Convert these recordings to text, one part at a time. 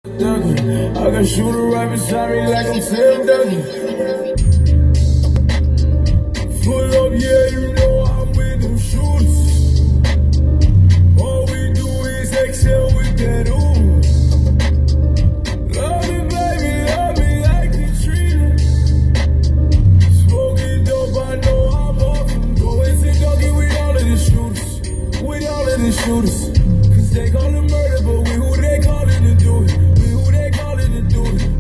I can shoot her right beside me like I'm Tim Duncan. Full up, yeah, you know I'm with them shooters. All we do is excel with that ooh. Love me, baby, love me like Katrina. Smoking dope, I know I'm off. Going to doggy with all of the shooters. With all of the shooters. Cause they call it murder, but we who they call it to do it.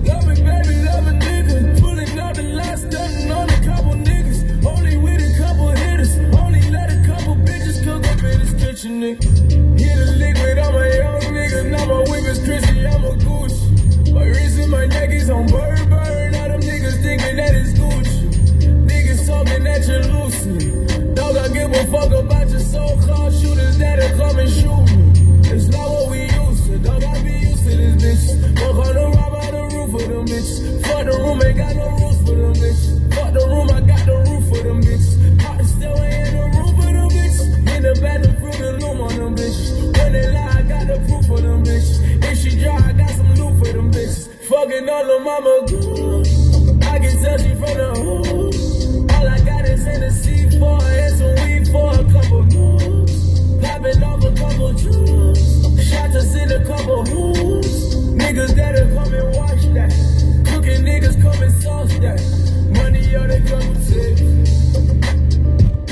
Love me, baby, love a nigga. Pulling out the last stunning on a couple niggas. Only with a couple hitters. Only let a couple bitches cook up in this kitchen, nigga. Hit a liquid, I'm a young nigga. Now my whip is Chrissy, I'm a Gucci. My wrist and my neck is on burn. Now them niggas thinking that it's Gucci. Niggas talking that you're losing. Dog, I give a fuck about your so-called shooters that'll come and shoot me. It's not what we used to. Dog, I be used to this bitch. Walk on the rob out the roof for them bitches. Fuck the room, ain't got no rules for them bitches. Fuck the room, I got the roof for them bitches. Heart still ain't in the room for them bitches. In the bed, the fruit and loom on them bitches. When they lie, I got the proof for them bitches. If she dry, I got some loot for them bitches. Fucking all the mama good. I can tell she from the hood. All I got is Hennessy for and some weed for a couple moves. Popping off a couple jewels. Shots us in a couple hoops. Niggas that'll come and watch that. Cooking niggas come and sauce that. Money on the couple tips.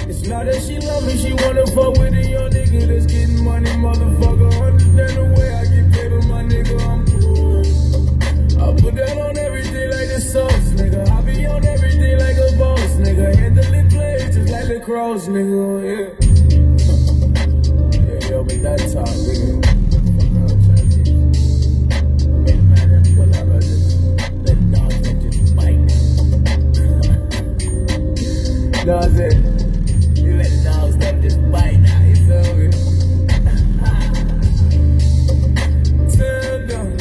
It's not that she love me, she wanna fuck with a young nigga that's getting money, motherfucker. Understand the way I get paid, but my nigga, I'm cool. I put that on everything like the sauce, nigga. I be on everything like a boss, nigga. Handling plays just like lacrosse, nigga, yeah. Yeah, yo, make that talk, nigga. No, I said, you let the dogs step just bite now, you feel me? Tell them,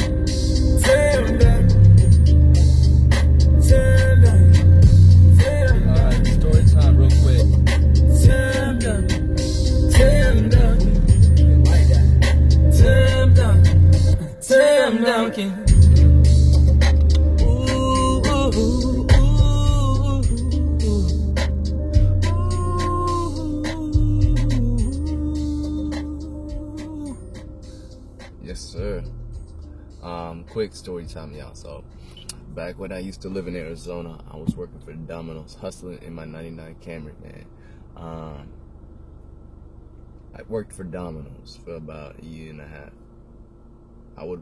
tell them, tell them, tell them. Alright, story time real quick. Tell them, bite that. Tell them, Yes, sir. Quick story time, y'all. So, back when I used to live in Arizona, I was working for Domino's, hustling in my 99 Camry, man. I worked for Domino's for about a year and a half. I would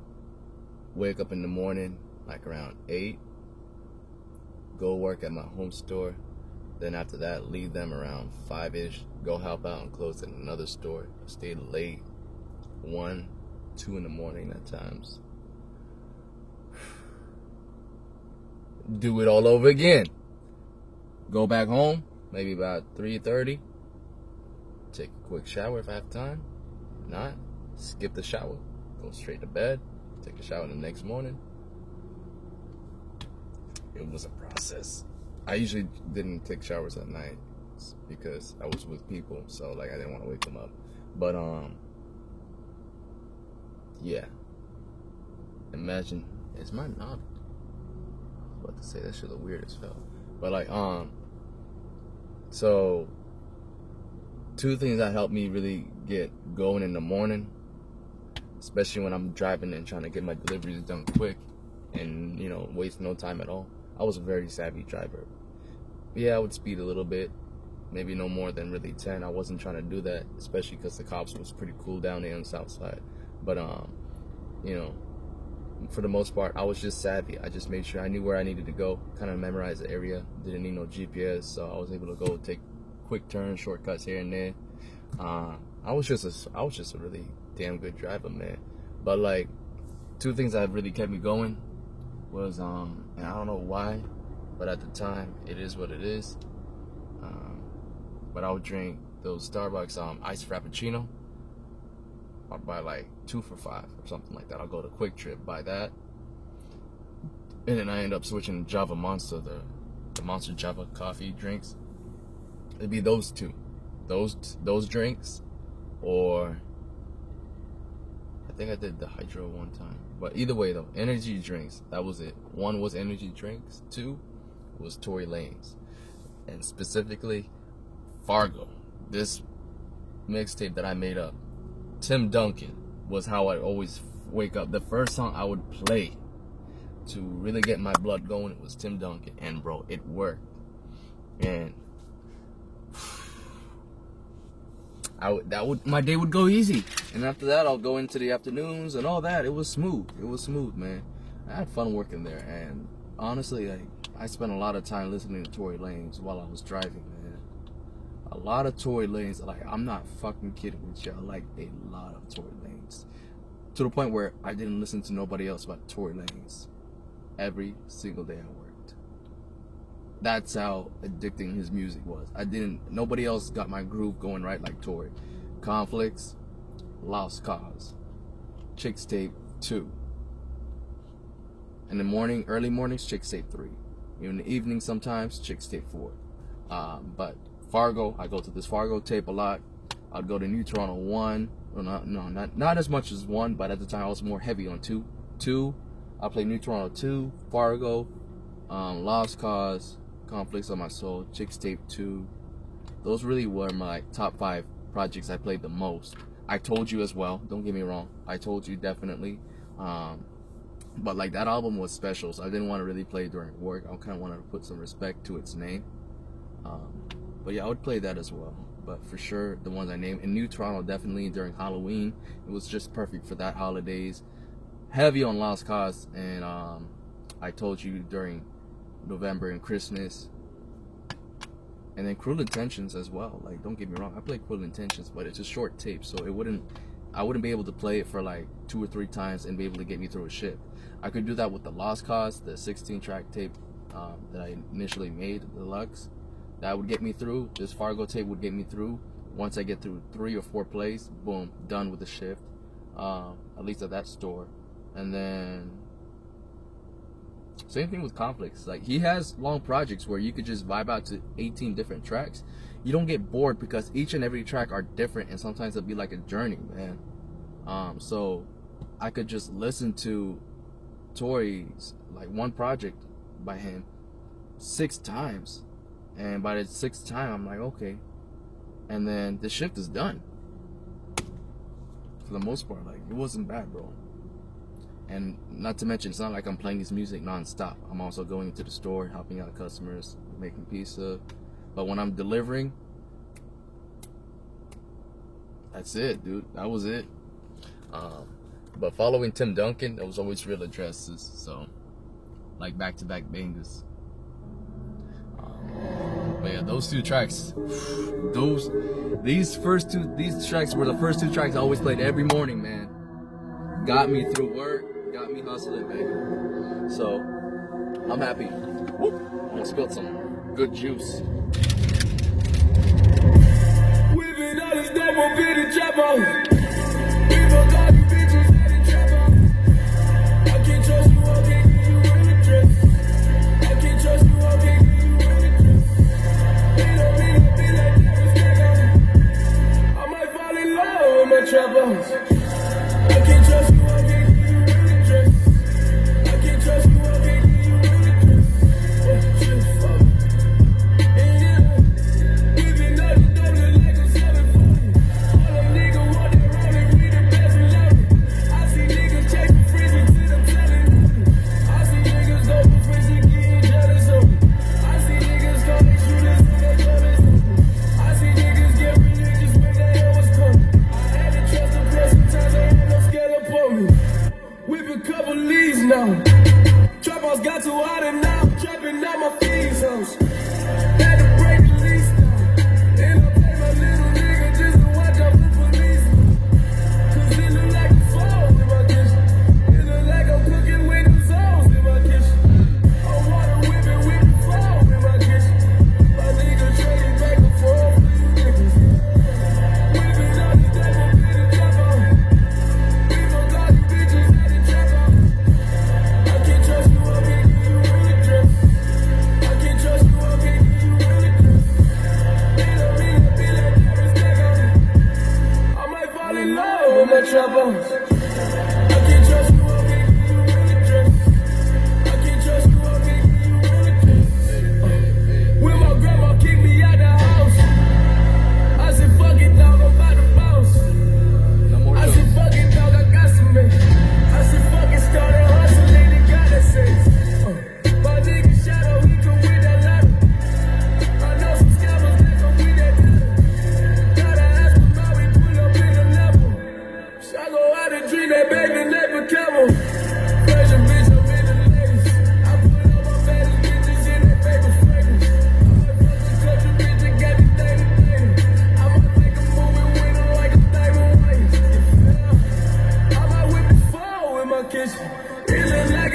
wake up in the morning, like around 8, go work at my home store. Then after that, leave them around 5-ish, go help out and close at another store. Stay late, 1, 2 in the morning at times. Do it all over again. Go back home, maybe about 3:30. Take a quick shower if I have time. If not, skip the shower. Go straight to bed. Take a shower the next morning. It was a process. I usually didn't take showers at night because I was with people, so like I didn't want to wake them up. But yeah. Imagine, is my knob? I was about to say that shit look weird as hell. But like so 2 things that help me really get going in the morning, especially when I'm driving and trying to get my deliveries done quick and, you know, waste no time at all. I was a very savvy driver. Yeah, I would speed a little bit, maybe no more than really 10. I wasn't trying to do that, especially because the cops was pretty cool down there on the south side. But you know, for the most part, I was just savvy. I just made sure I knew where I needed to go, kind of memorized the area. Didn't need no GPS, so I was able to go take quick turns, shortcuts here and there. I was just a really damn good driver, man. But like 2 things that really kept me going was and I don't know why, but at the time it is what it is. But I would drink those Starbucks iced frappuccino. I'll buy like 2 for $5 or something like that. I'll go to Quick Trip, buy that, and then I end up switching to Java Monster, the Monster Java coffee drinks. It'd be those 2, those drinks, or I think I did the hydro one time. But either way though, energy drinks, that was it. One was energy drinks, two was Tory Lanez. And specifically, Fargo. This mixtape that I made up. Tim Duncan was how I always wake up. The first song I would play to really get my blood going, it was Tim Duncan. And bro, it worked. And my day would go easy. And after that, I'll go into the afternoons and all that. It was smooth. It was smooth, man. I had fun working there. And honestly, I spent a lot of time listening to Tory Lanez while I was driving, man. A lot of Tory Lanez. Like, I'm not fucking kidding with y'all. Like, a lot of Tory Lanez. To the point where I didn't listen to nobody else but Tory Lanez every single day I worked. That's how addicting his music was. Nobody else got my groove going right like Tory. Conflicts, Lost Cause, Chicks Tape 2. In the morning, early mornings, Chicks Tape 3. In the evening sometimes, Chicks Tape 4. But Fargo, I go to this Fargo tape a lot. I'd go to New Toronto 1. Well, not as much as 1, but at the time I was more heavy on 2. 2, I played New Toronto 2, Fargo, Lost Cause, Conflicts of My Soul, Chicks Tape 2. Those really were my top 5 projects I played the most. I Told You as well, don't get me wrong. I Told You, definitely. But like, that album was special, so I didn't want to really play during work. I kind of wanted to put some respect to its name. But yeah, I would play that as well. But for sure, the ones I named. In New Toronto, definitely during Halloween. It was just perfect for that holidays. Heavy on Lost Cause and I Told You during November and Christmas. And then Cruel Intentions as well. Like, don't get me wrong, I play Cruel Intentions, but it's a short tape, so I wouldn't be able to play it for like 2 or 3 times and be able to get me through a shift. I could do that with the Lost Cause, the 16-track tape that I initially made, the deluxe. That would get me through. This Fargo tape would get me through. Once I get through 3 or 4 plays, boom, done with the shift. At least at that store. And then same thing with Conflicts. Like, he has long projects where you could just vibe out to 18 different tracks. You don't get bored because each and every track are different, and sometimes it'll be like a journey, man. So I could just listen to Tory's, like, one project by him 6 times, and by the 6th time I'm like, okay, and then the shift is done for the most part. Like, it wasn't bad, bro. And not to mention, it's not like I'm playing his music non-stop. I'm also going into the store, helping out customers, making pizza. But when I'm delivering, that's it, dude. That was it. But following Tim Duncan, there was always real addresses. So, like, back-to-back bangers. But yeah, those 2 tracks, these tracks were the first 2 tracks I always played every morning, man. Got me through work, got me hustling, baby. So, I'm happy. I'm gonna spill some good juice. We've been on this double bitty trap house. We both got you bitches at the trap house. I can't trust you, I can't give you real address. I can't trust you, I can't give you real address. They don't be like that, respect house. I might fall in love with my trap house. I can't trust you, I can't give you real address. I can't trust you, I can't give you real address. What you fuck? And yeah, we've been on this double like a 740. All them niggas want that rolling, we the best and loudest. I see niggas chasing frizzy till I'm telling you. I see niggas go for frizzy, getting jealous of me. I see niggas call they shooters when they jealous of me. I see niggas get religious when they know what's coming. I had to trust the press sometimes I had no scale up on me. We've a couple leads now. Trap house got too hot and now I'm trapping out my fiend's house. Had to break the lease now. And I'll take my little nigga just to watch out for police. Cause it look like a fall in my kitchen. It look like I'm cooking with them sauce in my kitchen. I'm water whipping with the fall in my kitchen. My nigga trading back and forth for you niggas. We've been on this double bitty trap house. We both got you bitches at the trap house. I can't trust you, I can't give you real address. I can't trust you, I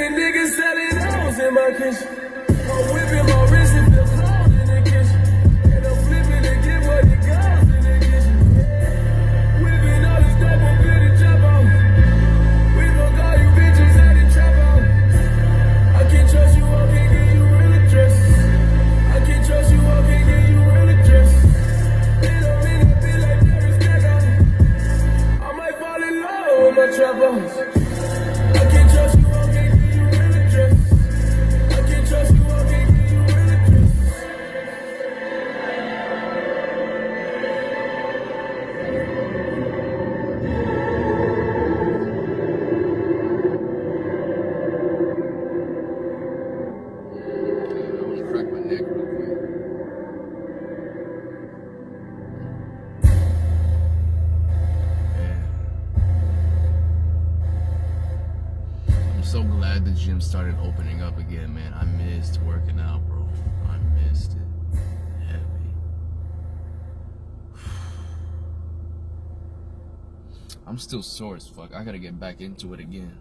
a nigga selling hoes in my kitchen. I'm whipping my wrist and feel cold in the kitchen. And I'm flipping to get what it goes in the kitchen. Whipping all this double bit and chop on. We gon' call you bitches at the trap on. I can't trust you, I can't give you real address. I can't trust you, I can't give you real address. They don't mean to be like Jerry Stack on. I might fall in love with my trap on. I can't trust you, I can't give you real address. I can't trust you, I can't give you real address. I want to crack my neck real quick. I'm so glad the gym started opening up again, man. I missed working out, bro. I missed it heavy. I'm still sore as fuck. I gotta get back into it again.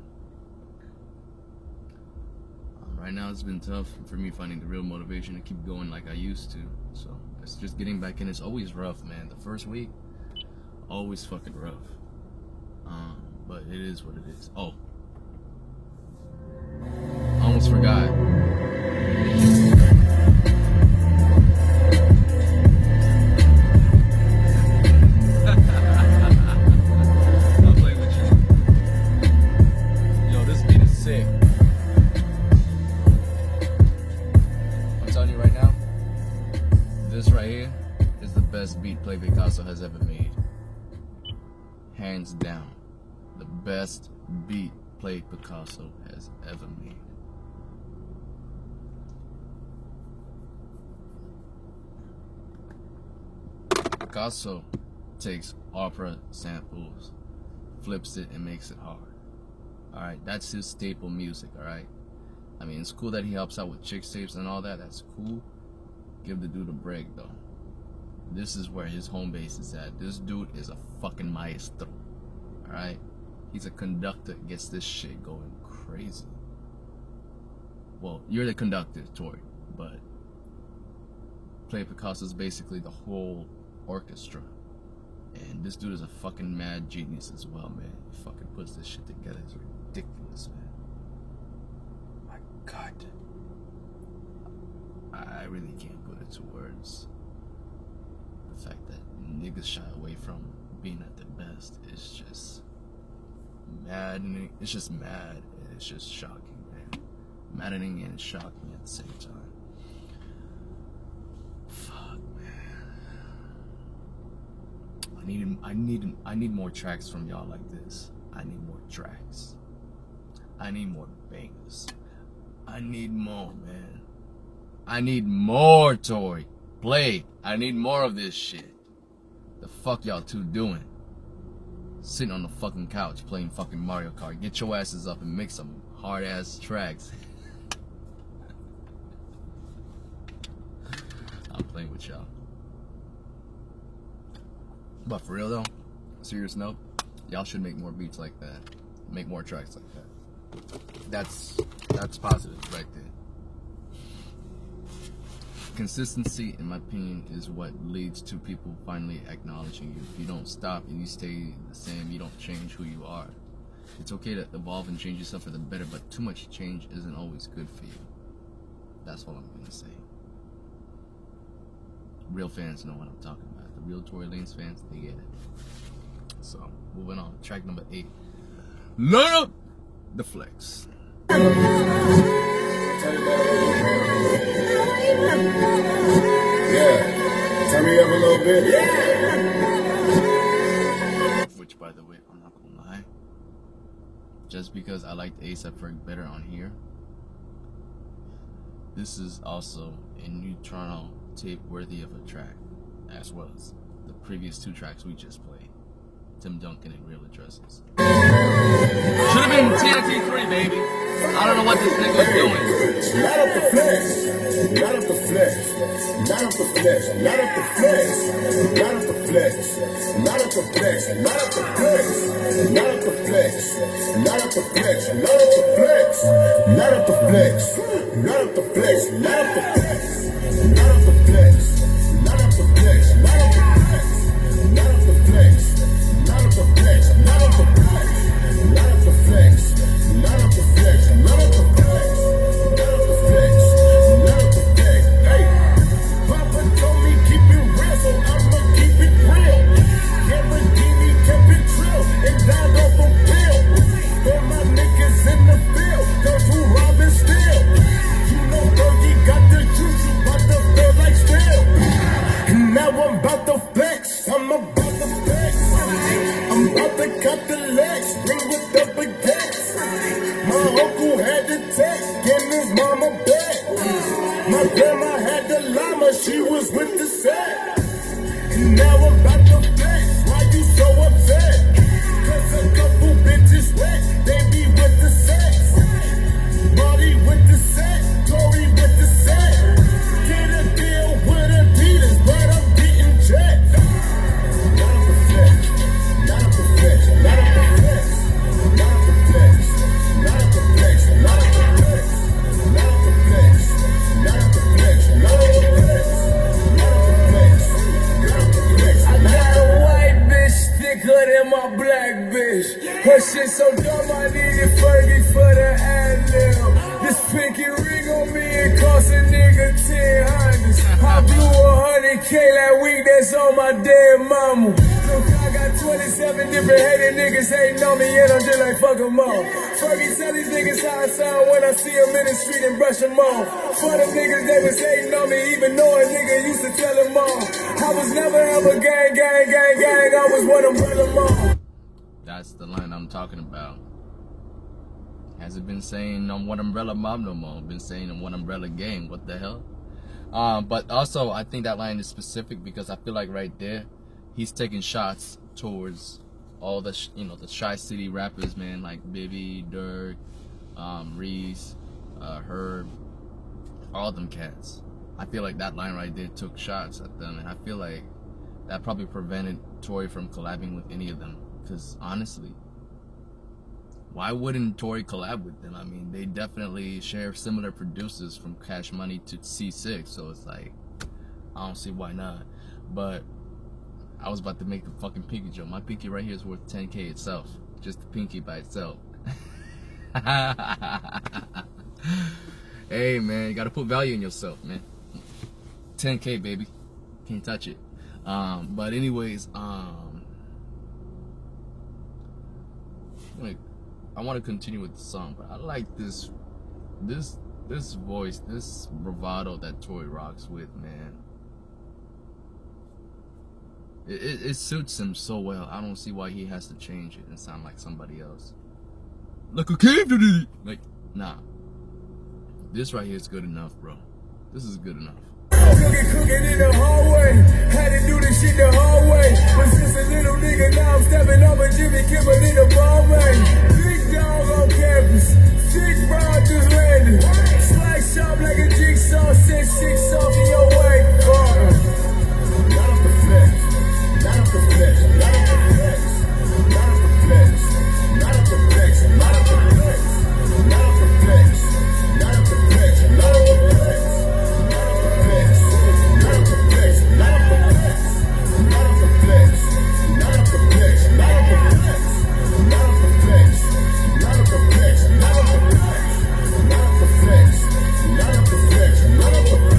Right now it's been tough for me finding the real motivation to keep going like I used to. So it's just getting back in. It's always rough, man. The first week, always fucking rough. But it is what it is. Oh, I almost forgot. I'm playing with you. Yo, this beat is sick. I'm telling you right now, this right here is the best beat Play Picasso has ever made. Hands down, the best beat Play Picasso has ever made. Picasso takes opera samples, flips it, and makes it hard. Alright, that's his staple music, alright? I mean, it's cool that he helps out with chicks tapes and all that, that's cool. Give the dude a break, though. This is where his home base is at. This dude is a fucking maestro, alright? He's a conductor, gets this shit going crazy. Well, you're the conductor, Tori, but Play Picasso is basically the whole orchestra. And this dude is a fucking mad genius as well, man. He fucking puts this shit together. It's ridiculous, man. My God. I really can't put it to words. The fact that niggas shy away from being at their best is just maddening. It's just mad, and it's just shocking, man. Maddening and shocking at the same time. Fuck, man. I need more tracks from y'all like this. I need more tracks. I need more bangers. I need more, man. I need more, Tori. Play. I need more of this shit. The fuck y'all two doing? Sitting on the fucking couch playing fucking Mario Kart. Get your asses up and make some hard ass tracks. I'm playing with y'all. But for real though, serious note, y'all should make more beats like that. Make more tracks like that. That's positive right there. Consistency, in my opinion, is what leads to people finally acknowledging you. If you don't stop and you stay the same, you don't change who you are. It's okay to evolve and change yourself for the better, but too much change isn't always good for you. That's all I'm gonna say. Real fans know what I'm talking about. The real Tory Lanez fans, they get it. So, moving on. Track number 8. Learn up the flex. Yeah, turn me up a little bit. Which, by the way, I'm not gonna lie, just because I liked A$AP Ferg better on here, this is also a new Toronto tape worthy of a track, as well as the previous 2 tracks we just played, Tim Duncan and Real Addresses. Should have been TNT 3, baby. I don't know what this nigga's doing. Light up the flex, light up the flex, light up the flex, light up the flex, light up the flex, light up the flex, light up the flex, light up the flex, light up the flex, light up the flex, Light up the flex. Light up the flex. Light up the flex. Light up the flex. Light up the flex. Light up the flex. Light up the flex. Light up the flex. Light up the flex. Light up the flex. Light up the flex. Light up the flex. Light up the flex. Light up the flex. Hey, Papa told me keep it real, so I'ma keep it real. Lamborghini kept it trill and died off a pill. But my niggas in the field, those who robbing still. You know Fergie got the juice, you bout to feel like steel. And now I'm about to flex, I'm about to flex. I'm about to cut the legs, bring with the baguettes. My uncle had the text, getting his mama back. My grandma had the llama, she was with the set. And now I'm about to flex, why you so upset? Cause a couple bitches wet, they be with the sex. Marty with the set, Tory with the set. Get a deal with Adidas, but I'm getting checked. Not up the flex, not up the flex, not up the flex, not up the flex, not up the flex, not up the flex, not up the flex, not up the flex, not up the flex, not up the flex, not up the flex. I got a white bitch thicker than my black bitch. Her shit so dumb I needed Fergie for the ad-lib. This pinky ring on me, it cost a nigga 10 hundreds. I blew 100K that week, that's on my dead mama. Look, I got 27 different hated niggas hating on me, and I'm just like fuck them all. Fergie tell these niggas how I sound when I see them in the street and brush them off. For them niggas they was hating on me, even though a nigga used to tell them all. I was never ever gang, I was one umbrella mom. That's the line I'm talking about. Hasn't been saying I'm one umbrella mob no more. Been saying I'm one umbrella gang. What the hell? But also I think that line is specific because I feel like right there he's taking shots towards all the the Shy City rappers, man, like Bibby, Durk, Reese, Herb, all them cats. I feel like that line right there took shots at them, and I feel like that probably prevented Tory from collabing with any of them. Because honestly, why wouldn't Tory collab with them? I mean, they definitely share similar producers from Cash Money to C6, so it's like, I don't see why not. But I was about to make a fucking pinky joke. My pinky right here is worth 10K itself. Just the pinky by itself. Hey, man, you gotta put value in yourself, man. 10K, baby. Can't touch it. But anyways, I want to continue with the song, but I like this voice, this bravado that Tory rocks with, man. It suits him so well. I don't see why he has to change it and sound like somebody else. Like a cave did it. Like, nah. This right here is good enough, bro. This is good enough. Cooking in the hallway, had to do this shit the hard way. But since a little nigga, now I'm stepping over Jimmy Kimmel in the Broadway. Big dog on campus, sick broad just landed. Slice sharp like a jigsaw, set 6 off in your way. Not up the flex, not up the flex, not up the flex, not up the flex, not up the flex, not up the flex, not up the flex, not up the flex, not up the flex.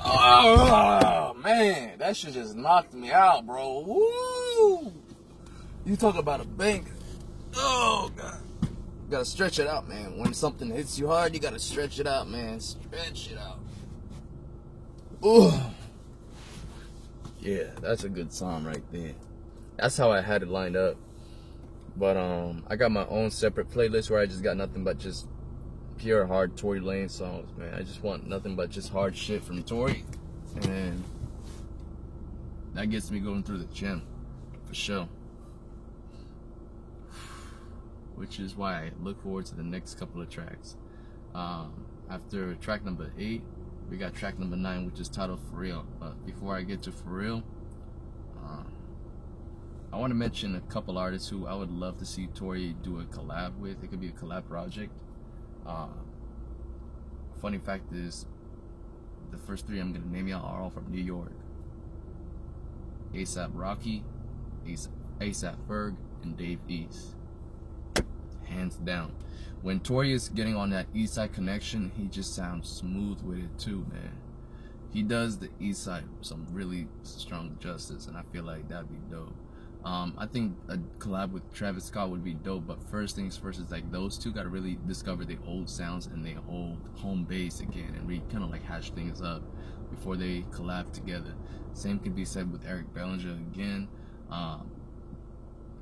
Oh, man, that shit just knocked me out, bro. Woo! You talk about a banger. Oh, God. gotta stretch it out, man. When something hits you hard, you gotta stretch it out, man. Stretch it out. Ooh. Yeah, that's a good song right there. That's how I had it lined up. But I got my own separate playlist where I just got nothing but just pure hard Tory Lanez songs, man. I just want nothing but just hard shit from Tory, and that gets me going through the gym for sure. Which is why I look forward to the next couple of tracks. After track number 8, we got track number 9, which is titled For Real. But before I get to For Real, I want to mention a couple artists who I would love to see Tory do a collab with. It could be a collab project. Funny fact is, the first 3 I'm going to name y'all are all from New York. A$AP Rocky, A$AP Ferg, and Dave East. Hands down. When Tory is getting on that Eastside connection, he just sounds smooth with it too, man. He does the Eastside some really strong justice, and I feel like that'd be dope. I think a collab with Travis Scott would be dope, but first things first is like those two gotta really discover the old sounds and their old home base again, and really kind of like hash things up before they collab together. Same can be said with Eric Bellinger again.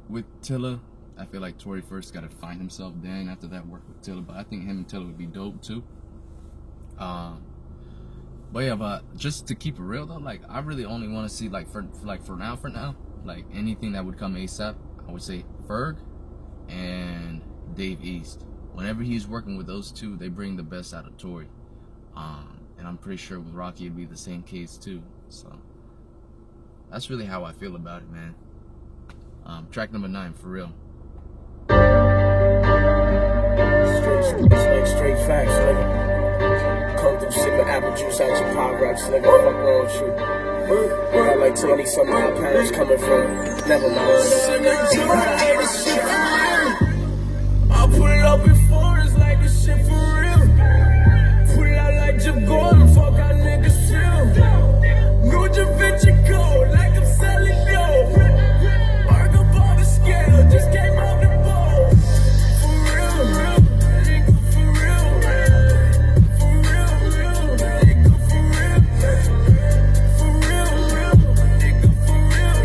With Tilla, I feel like Tory first gotta find himself, then after that work with Tilla, but I think him and Tilla would be dope too. But yeah, but just to keep it real though, like I really only want to see like for now, like anything that would come A$AP, I would say Ferg and Dave East. Whenever he's working with those two, they bring the best out of Tory. And I'm pretty sure with Rocky it'd be the same case too. So that's really how I feel about it, man. Track number 9, For Real. Straight facts, nigga. Come through sipping apple juice out your pop rocks, nigga. Fuck wrong with you. I got like 20 something my parents coming from. Never mind. I pull up before it's like this shit for real. Pull out like Jim Gordon, fuck how niggas feel. New Da Vinci Code, like I'm selling dope. Arc up on the scale, just came out the bowl. For real, nigga, for real. For real, nigga, for real. For real, nigga, for real.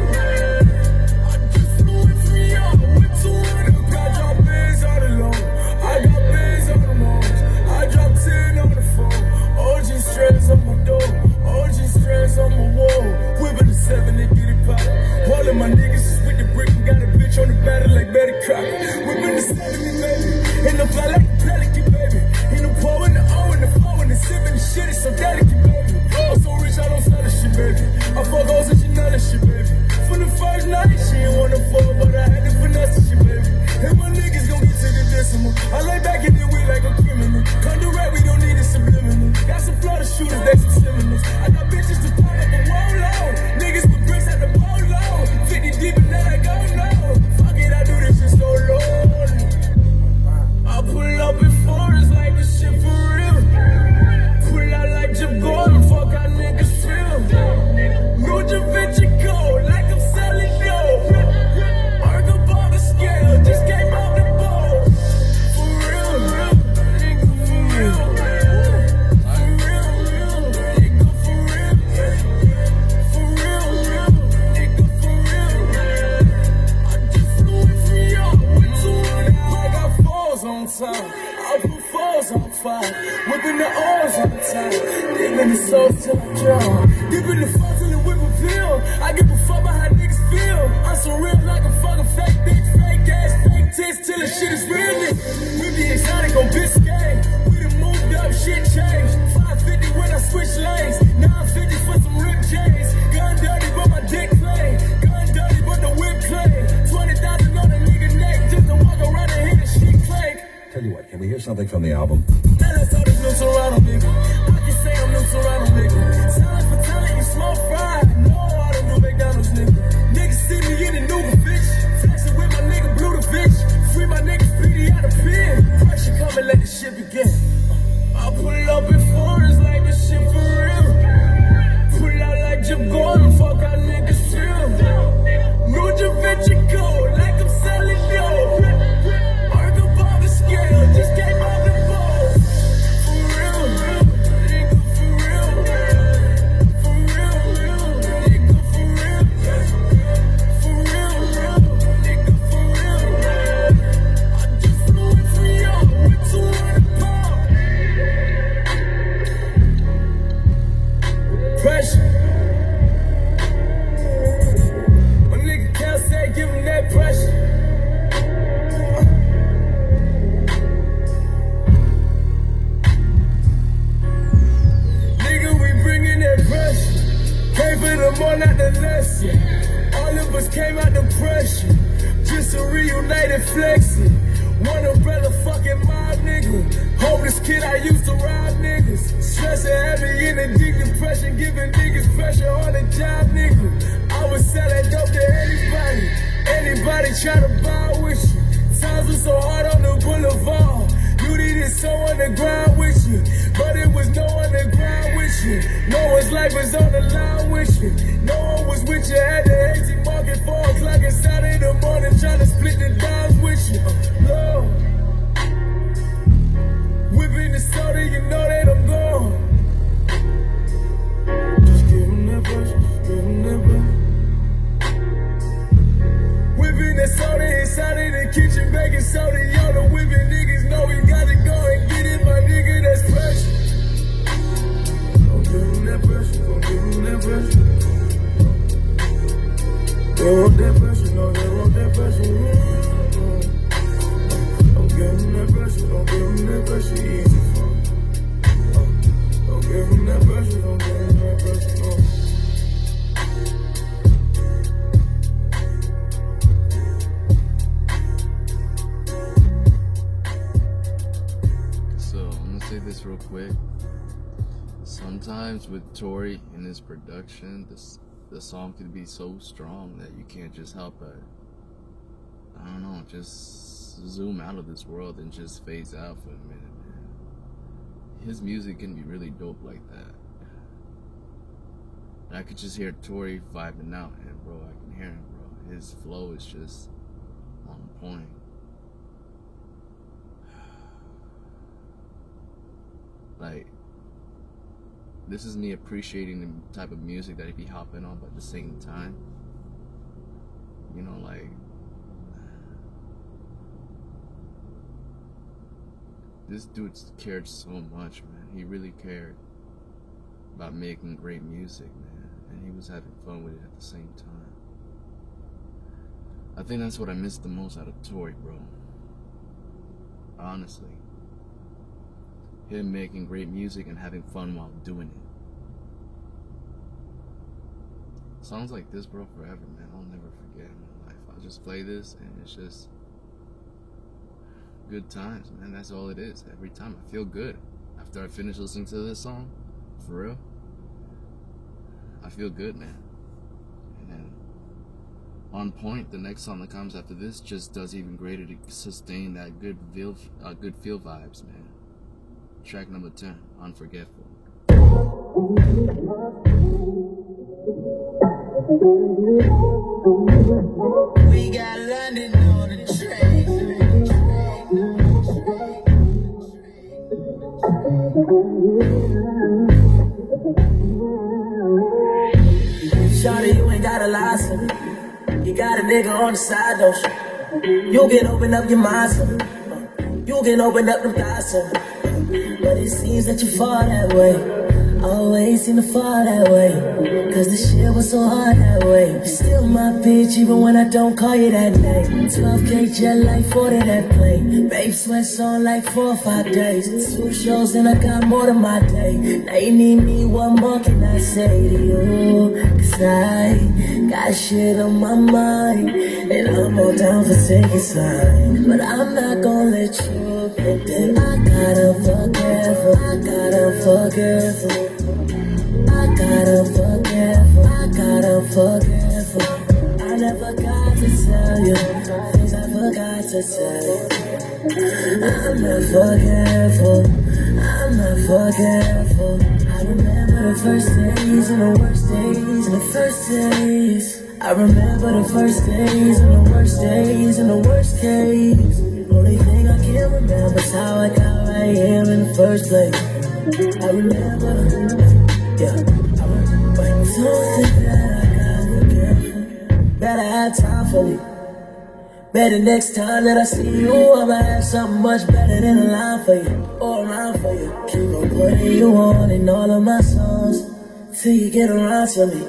I just flew in for y'all, went to one, I drop bands all alone. I got bands on the moms, I drop 10 on the phone. OG stress on my door, OG stress on my wall. Whipping the 7 to get it poppin'. All of my niggas is with the brick and got a bitch on the battle like Betty Crocker. Whipping the 70, baby, and the fly like a pelican, baby. In the pole and the O and the flow and the sipping the shit is so delicate, baby. I'm so rich I don't sell the shit, baby. I fuck hoes and she know that shit, baby. From the first night, she ain't wanna fall, but I had to finesse the shit, baby. And my niggas gon' get to the decimal. I lay back in the wheel like a criminal. Come to rap, we don't need a subliminal. Got some Florida shooters, they some criminals. I got bitches to pop up the wall low. Niggas with bricks at the polo. 50 deep and then I go low. Fuck it, I do this shit so low. I pull up before it's like this shit for real. Pull out like Jim Gordon, fuck how niggas feel. New Da Vinci Code, like I'm selling dope. Arc up on the scale, just came out the bowl. For real, nigga, for real. For real, nigga, for real. For real, nigga, for real. I just flew in for y'all, went to one, I got 4s on time. I put 4s on 5, whipping the O's on time. Deep in the soul till I drown. Deep in the fall till the whip a pill. I give a fuck about how niggas feel. I'm so real like a fucking fake bitch, fake ass, fake tits till the shit is real. We be exotic on Biscayne. We done moved up, shit changed. 550 when I switch lanes. 950 for some rip chains. Gun dirty, but my dick clean. Gun dirty, but the whip clean. 20,000 on a nigga neck just to walk around and hit the shit clank. Tell you what, can we hear something from the album? Now let's all this new Toronto, nigga. I can say I'm new Toronto, nigga. Sound like for talent, you smoke fried. No, I don't do McDonald's, nigga. Niggas see me in the new bitch. Flexing with my nigga Blue the bitch. Free my niggas pretty out of pen. Pressure come and let the shit begin. I pull up before it's like this shit for real. Pull out like Jim Gordon, fuck how niggas feel. New Da Vinci Code, like I'm selling dope. Arc up on the scale. going out the lesson. All of us came out depression, just a reunited flexing. One umbrella fucking my nigga. Homeless kid, I used to ride niggas. Stressing heavy in a deep depression, giving niggas pressure on the job, nigga. I was selling dope to anybody trying to buy with you. Times were so hard on the boulevard. You needed someone to grind with you, but it was no one to grind with you. No one's life was on the line with you. No one was with you at the 18 market 4 o'clock inside in the morning, trying to split the dimes with you. Lord, whipping the soda, you know that I'm gone. Just give them that pressure, just give them that pressure. Whipping the soda inside of the kitchen, baking soda, y'all the whipping niggas know we gotta go and get it, my nigga, that's pressure. Don't give them that pressure, don't give them that pressure. They want that pressure, no, they want that pressure. Don't give them that pressure, don't give them that pressure, easy for me. Don't give them that pressure, don't give them that pressure, no. This real quick. Sometimes with Tory and his production, the song can be so strong that you can't just help but, I don't know, just zoom out of this world and just phase out for a minute, man. His music can be really dope like that. And I could just hear Tory vibing out, and bro, I can hear him, bro. His flow is just on point. Like, this is me appreciating the type of music that he be hopping on, but at the same time, you know, like, this dude cared so much, man. He really cared about making great music, man, and he was having fun with it at the same time. I think that's what I miss the most out of Tory, bro. Honestly. Him making great music and having fun while doing it. Songs like this, bro, forever, man. I'll never forget in my life. I'll just play this and it's just good times, man. That's all it is. Every time I feel good after I finish listening to this song, for real. I feel good, man. And then On Point, the next song that comes after this, just does even greater to sustain that good feel vibes, man. Track number 10, Unforgetful. We got London on the train. Shawty, you ain't got a license. You got a nigga on the side, don't you? You can open up your mind, son. You can open up them thighs, son. But it seems that you fall that way. Always seem to fall that way. Cause the shit was so hard that way. You're still my bitch even when I don't call you that name. 12K jet like 40 that plane. Babe sweats on like 4 or 5 days. 2 shows and I got more than my day. Now you need me, what more can I say to you? Cause I got shit on my mind. And I'm all down for taking sign. But I'm not gonna let you. And then I gotta forget, I gotta forget. I gotta forget. I never got to tell you things I forgot to tell you. I'm not forgetful. I remember the first days and the worst days and the first days. I remember the first days and the worst days and the worst case. The only thing I can remember is how I got right here in the first place. I remember, something that I got forgetful. Better have time for me. Better next time that I see you, I'ma have something much better than a line for you, or a line for you. Keep on putting you on in all of my songs, till you get around to me.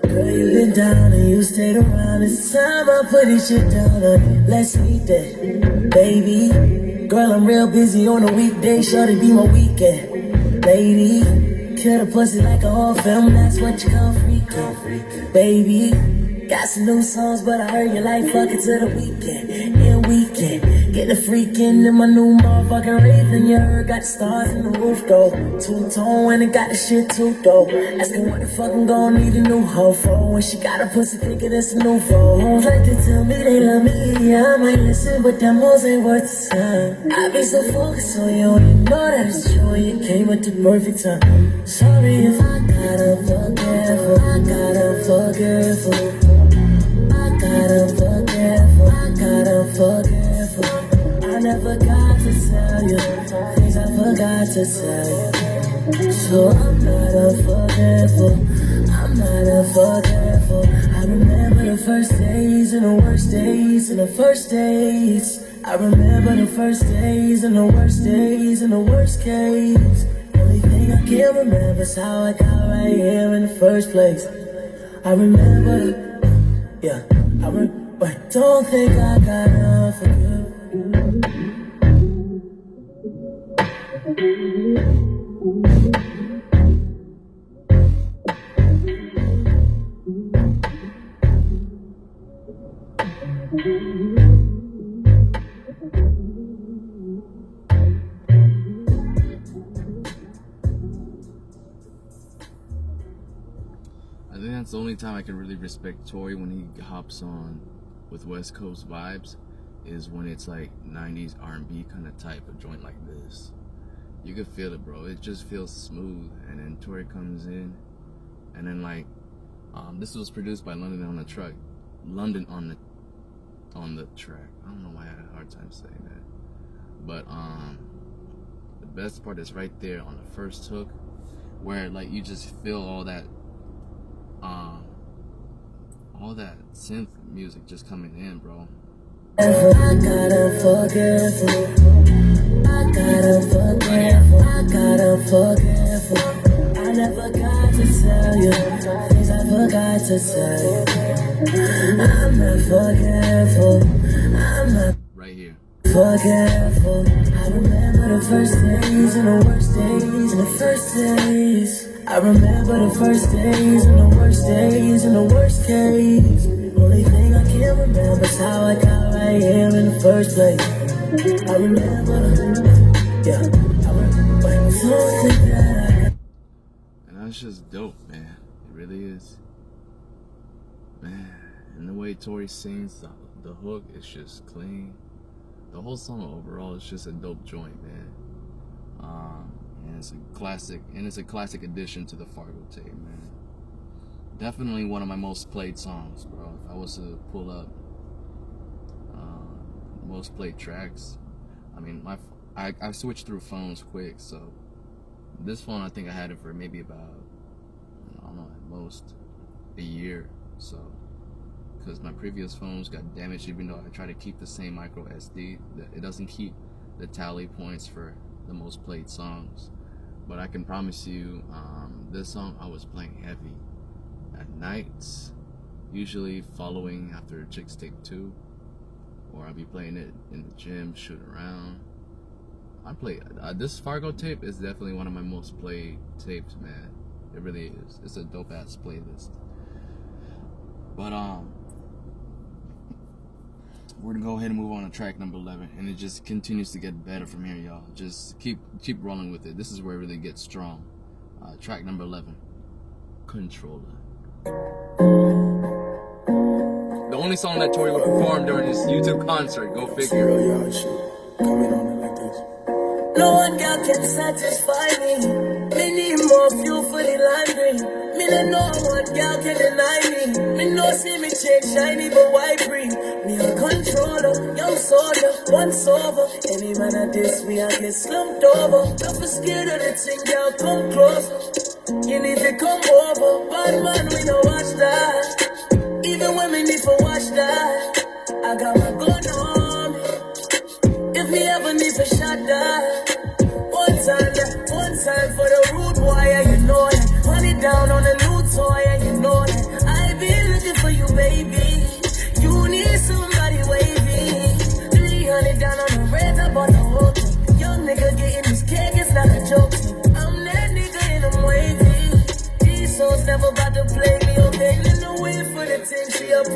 Girl, you been down and you stayed around. It's time I put this shit down on you. Let's meet that, baby. Girl, I'm real busy on a weekday, sure to be my weekend. Lady, kill the pussy like a whole film, that's what you call freaking. Baby, got some new songs, but I heard you like fucking to the weekend. And weekend, get the freaking in my new motherfucking Raven. You heard, got the stars in the roof, though. Two-tone when it got the shit too, though. Asking what the fuck I'm gonna need a new hoe for. When she got a pussy thicker than some new phones. Like to tell me they love me, yeah, I might listen, but them hoes ain't worth the time. I be so focused on you, and you know that it's true. You came at the perfect time. Sorry if I gotta forgive, I gotta forgive. I gotta forgive. I never got to tell you things I forgot to tell you. So I'm not unforgivable. I'm not unforgivable. I remember the first days and the worst days and the first days. I remember the first days and the worst days and the worst case. Only thing I can't remember is how I got right here in the first place. I remember yeah, but don't think I got enough for you. I think that's the only time I can really respect Tory when he hops on with West Coast vibes is when it's like 90s R&B kind of type of joint like this. You can feel it, bro. It just feels smooth. And then Tory comes in, and then like this was produced by London on the track. London on the track. I don't know why I had a hard time saying that. But the best part is right there on the first hook, where like you just feel all that synth music just coming in, bro. I gotta forgive. I gotta forgive. I gotta forgive. I never got to tell you things I forgot to tell you. I'm not forgetful. I'm not right here. Forgetful. I remember the first days and the worst days and the first days. I remember the first days and the worst days and the worst case. Only thing I can't remember is how I got right here in the first place. I remember, yeah, I remember something that I got. And that's just dope, man. It really is. Man, and the way Tory sings the hook is just clean. The whole song overall is just a dope joint, man. And it's a classic addition to the Fargo tape, man. Definitely one of my most played songs, bro. If I was to pull up most played tracks, I mean, I switched through phones quick, so this phone I think I had it for maybe about, I don't know, at most a year. So, because my previous phones got damaged, even though I try to keep the same micro SD, it doesn't keep the tally points for the most played songs. But I can promise you, this song I was playing heavy at nights, usually following after Chicks Take 2, or I'll be playing it in the gym, shooting around. I play this Fargo tape is definitely one of my most played tapes, man. It really is. It's a dope ass playlist. But we're gonna go ahead and move on to track number 11, and it just continues to get better from here, y'all. Just keep rolling with it. This is where it really gets strong. Track number 11, Controller. The only song that Tory would perform during his YouTube concert. Go figure. Coming on it like this. No one girl can satisfy me. Me need more fuel for the laundry. Me let no one girl can deny me. Me no see me check shiny but white green. Me a controller, young soldier, once over. Any man at this me I get slumped over. Don't be scared of the thing, girl, come closer. You need to come over. Bad man, we no watch that. Even when me need to watch that, I got my gun on me. If me ever need to shot that, one time for the rude boy, yeah, you know that. Money down on the new toy, yeah, you know that. I be looking for you, baby. You need somebody wavy. 300 down on the red, I bought the whole thing. Young nigga getting this cake, it's not a joke. I'm that nigga and I'm wavy.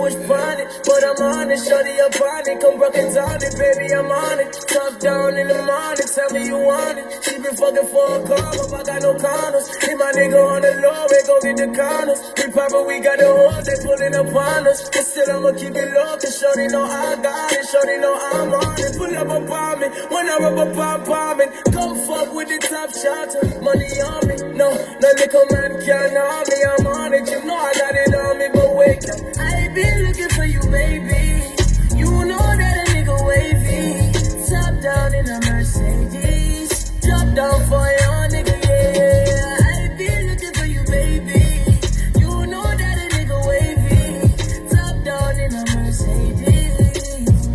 was chronic, but I'm on it. Shorty up on it, come broken down it, baby, I'm on it. Top down in the morning, tell me you want it. She been fucking for a car, but I got no condoms. Hit my nigga on the low, we go get the condoms. We poppin', we got the hoes, they pullin' up on us. But still I'ma keep it low, cause shorty know I got it. Shorty know I'm on it. Pull up a bomb it, when I rub up I'm bombing. Come fuck with the top shotter, money on me. No little man can't harm me, I'm on it. You know I got it on me, but wait up. I been looking for you, baby. You know that a nigga wavy. Top down in a Mercedes. Drop down for your nigga, yeah. I been looking for you, baby. You know that a nigga wavy. Top down in a Mercedes.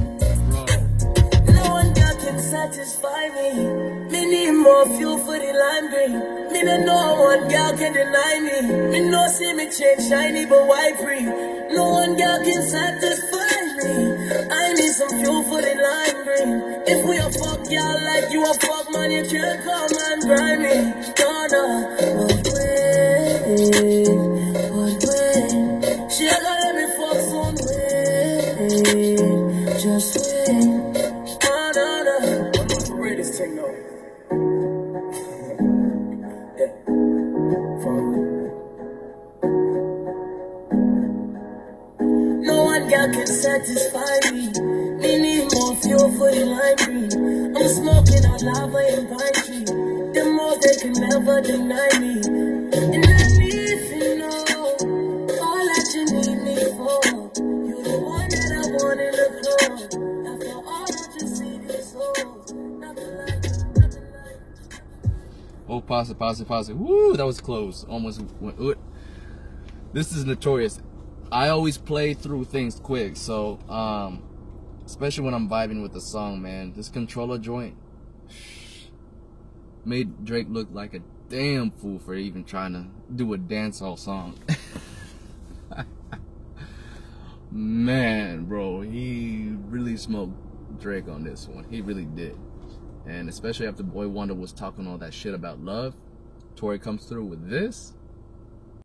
No one girl can satisfy me. Me need more fuel for the lime green. Me no know one girl can deny me. Me no see me change shiny but white free. No one girl can satisfy me. I need some fuel for the lime green. If we a fuck y'all like you a fuck man, you can't come and grind me. No, but wait. She gonna let me fuck soon, wait. Just wait. No. I'm not for real this thing though. No one girl can satisfy me. Me need more fuel for the lime green. I'm smoking out lava and pine tree. The most they can never deny me. And I need to know all that you need me for. You're the one that I want in the club. After all that you see these souls, nothing like. Oh, pause. Woo, that was close. Almost went. This is Notorious. I always play through things quick, so especially when I'm vibing with the song, man. This controller joint made Drake look like a damn fool for even trying to do a dancehall song. Man, bro, he really smoked Drake on this one. He really did. And especially after Boy Wonder was talking all that shit about love, Tory comes through with this.